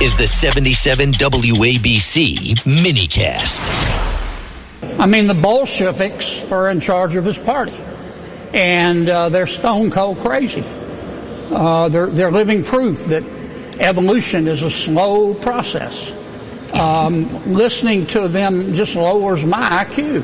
is the 77 WABC minicast. I mean, the Bolsheviks are in charge of his party, and they're stone cold crazy. They're living proof that evolution is a slow process. Listening to them just lowers my IQ.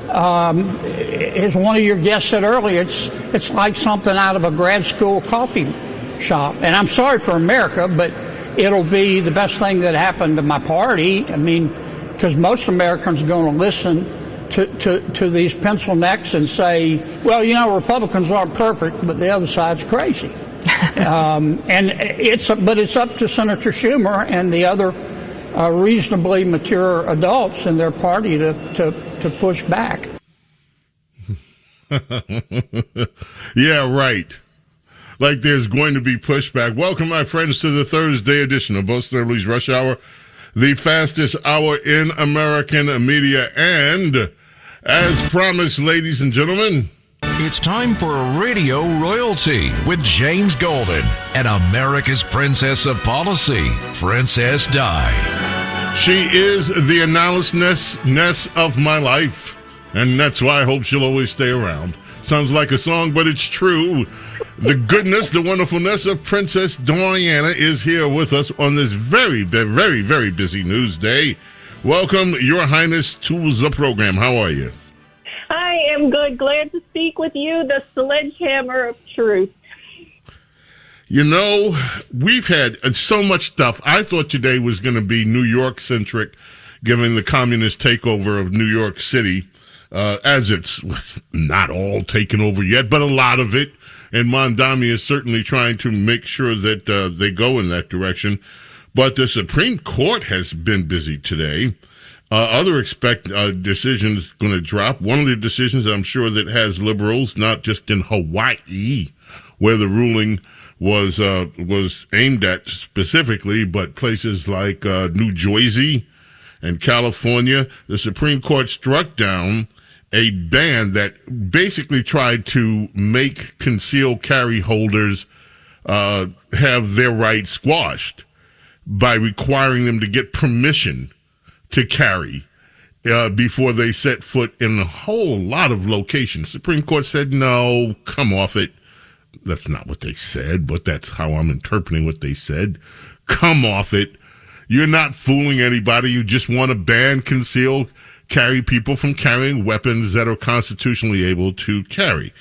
As one of your guests said earlier, it's like something out of a grad school coffee shop. And I'm sorry for America, but it'll be the best thing that happened to my party. I mean, because most Americans are going to listen to these pencil necks and say, well, you know, Republicans aren't perfect, but the other side's crazy. And it's up to Senator Schumer and the other reasonably mature adults in their party to push back. Yeah, right. Like there's going to be pushback. Welcome, my friends, to the Thursday edition of Bo Snerdley's Rush Hour, the fastest hour in American media. And as promised, ladies and gentlemen, it's time for Radio Royalty with James Golden and America's Princess of Policy, Princess Di. She is the analysis of my life, and that's why I hope she'll always stay around. Sounds like a song, but it's true. The goodness, the wonderfulness of Princess Diana is here with us on this very, very, very busy news day. Welcome, Your Highness, to the program. How are you? I am good. Glad to speak with you, the sledgehammer of truth. You know, we've had so much stuff. I thought today was going to be New York-centric, given the communist takeover of New York City, as it's not all taken over yet, but a lot of it. And Mondami is certainly trying to make sure that they go in that direction. But the Supreme Court has been busy today. Other decisions going to drop. One of the decisions I'm sure that has liberals, not just in Hawaii, where the ruling was aimed at specifically, but places like New Jersey and California. The Supreme Court struck down a ban that basically tried to make concealed carry holders have their rights squashed by requiring them to get permission to carry before they set foot in a whole lot of locations. Supreme Court said, no, come off it. That's not what they said, but that's how I'm interpreting what they said. Come off it. You're not fooling anybody. You just want to ban concealed carry people from carrying weapons that are constitutionally able to carry.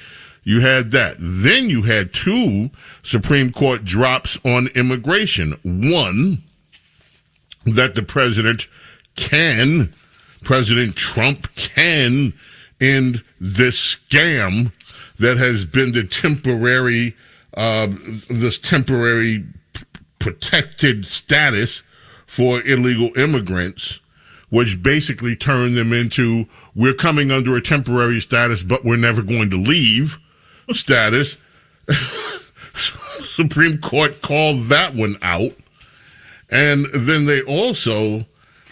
You had that. Then you had two Supreme Court drops on immigration. One, that the President Trump can end this scam that has been the temporary protected status for illegal immigrants, which basically turned them into, we're coming under a temporary status, but we're never going to leave status. Supreme Court called that one out. And then they also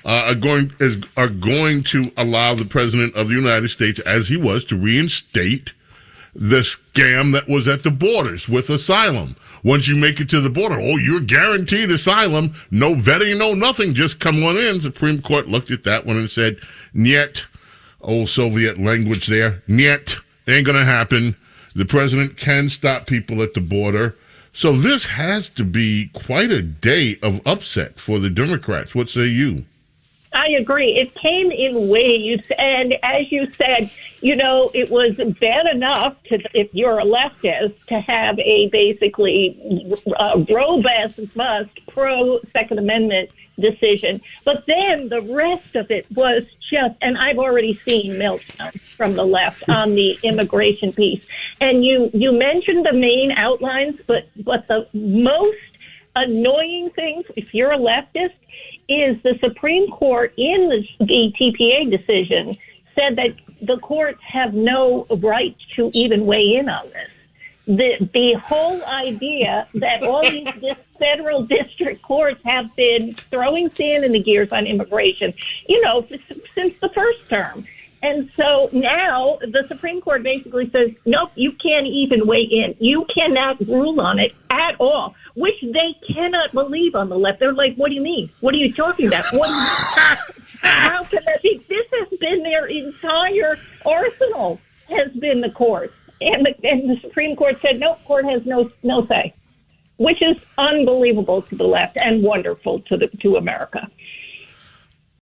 are going to allow the President of the United States, as he was, to reinstate the scam that was at the borders with asylum. Once you make it to the border, you're guaranteed asylum, no vetting, no nothing, just come on in. Supreme Court looked at that one and said, "Niet," old Soviet language there, "Niet, ain't gonna happen. The president can stop people at the border." So this has to be quite a day of upset for the Democrats. What say you? I agree. It came in waves, and as you said, it was bad enough if you're a leftist, to have a basically robust pro-Second Amendment decision. But then the rest of it was just, and I've already seen meltdowns from the left on the immigration piece. And you mentioned the main outlines, but the most annoying thing, if you're a leftist, is the Supreme Court in the TPA decision said that the courts have no right to even weigh in on this. The whole idea that all these federal district courts have been throwing sand in the gears on immigration, since the first term. And so now the Supreme Court basically says, nope, you can't even weigh in. You cannot rule on it at all, which they cannot believe on the left. They're like, what do you mean? What are you talking about? How can that be? This has been their entire arsenal, has been the court. And the Supreme Court said, nope, court has no say, which is unbelievable to the left and wonderful to America.